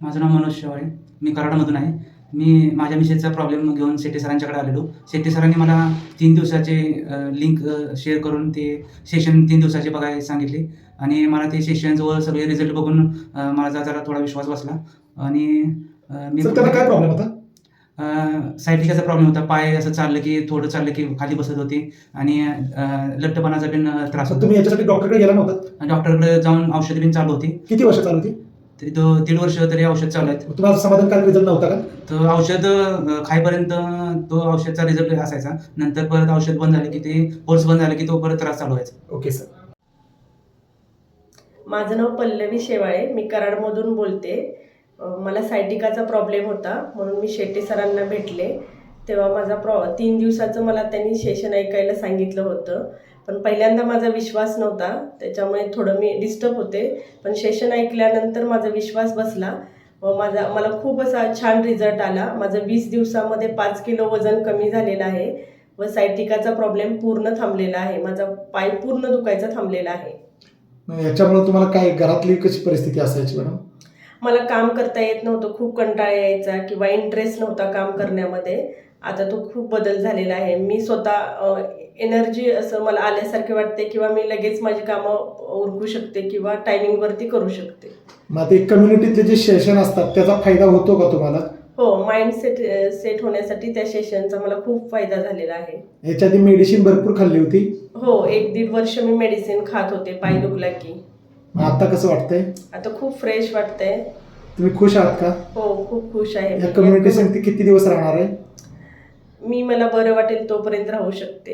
माझं नाव मनोज शेवाळे. मी कराडमधून आहे. मी माझ्या मिसेसचा प्रॉब्लेम घेऊन शेट्टी सरांच्याकडे आलेलो. शेट्टी सरांनी मला 3 दिवसाचे लिंक शेअर करून ते सेशन 3 दिवसाचे बघायला सांगितले आणि मला ते सेशनवर सगळे रिझल्ट बघून माझा जरा थोडा विश्वास बसला आणि मी सर त्याला काय प्रॉब्लेम होता? सायटिकाचा प्रॉब्लेम होता. पाय असं चाललं की थोडं चाललं की खाली बसत होते आणि लठ्ठपणाचा पण त्रास तर होता. तुम्ही याच्यासाठी डॉक्टरकडे गेला नव्हता? डॉक्टरकडे जाऊन औषधं पण चालू होती. किती वर्ष चालू होती? तरी 1.5 वर्ष तरी औषध चालू आहेत. तुम्हाला समाधानकारक रिझल्ट नव्हता का? तर औषध खाईपर्यंत तो औषधचा रिझल्ट असायचा. नंतर परत औषध बंद झाले की ते कोर्स बंद झाला की तो परत त्रास चालू व्हायचा. Okay sir. माझं नाव पल्लवी शेवाळे. मी कराडमधून बोलते. मला सायटिकाचा प्रॉब्लेम होता म्हणून मी शेट्टी सरांना भेटले. तेव्हा माझा 3 दिवसाचं मला त्यांनी सेशन ऐकायला सांगितलं होतं. पण पहिल्यांदा माझा विश्वास नव्हता, त्याच्यामुळे थोडं मी डिस्टर्ब होते. पण सेशन ऐकल्यानंतर माझा विश्वास बसला व मला खूप असा छान रिझल्ट आला. माझं 20 दिवसामध्ये 5 किलो वजन कमी झालेलं आहे व सायटिकाचा प्रॉब्लेम पूर्ण थांबलेला आहे. माझा पाय पूर्ण दुखायचा थांबलेला आहे. याच्यामुळे तुम्हाला काय घरातली कशी परिस्थिती असायची मॅडम? मला काम करता येत नव्हतं, खूप कंटाळा यायचा किंवा इंटरेस्ट नव्हता काम करण्यामध्ये. आता तो खूप बदल झालेला आहे. मी स्वतः एनर्जी असं मला आल्यासारखे वाटते किंवा मी लगेच माझी कामं उरकू शकते किंवा टायमिंगवरती करू शकते. मग ते कम्युनिटीतले जे सेशन असतात त्याचा फायदा होतो का तुम्हाला? हो, माइंड सेट होण्यासाठी त्या सेशनचा मला खूप फायदा झालेला आहे. याच्या आधी मेडिसिन भरपूर खाल्ली होती? हो, 1-1.5 वर्ष मी मेडिसिन खात होते पाय दुखला की. मग आता कसं वाटतंय? आता खूप फ्रेश वाटतंय. तुम्ही खुश आहात का? हो, खूप खुश आहे. या कम्युनिटी संगती किती दिवस राहणार आहे? मला बरं वाटेल तोपर्यंत राहू शकते.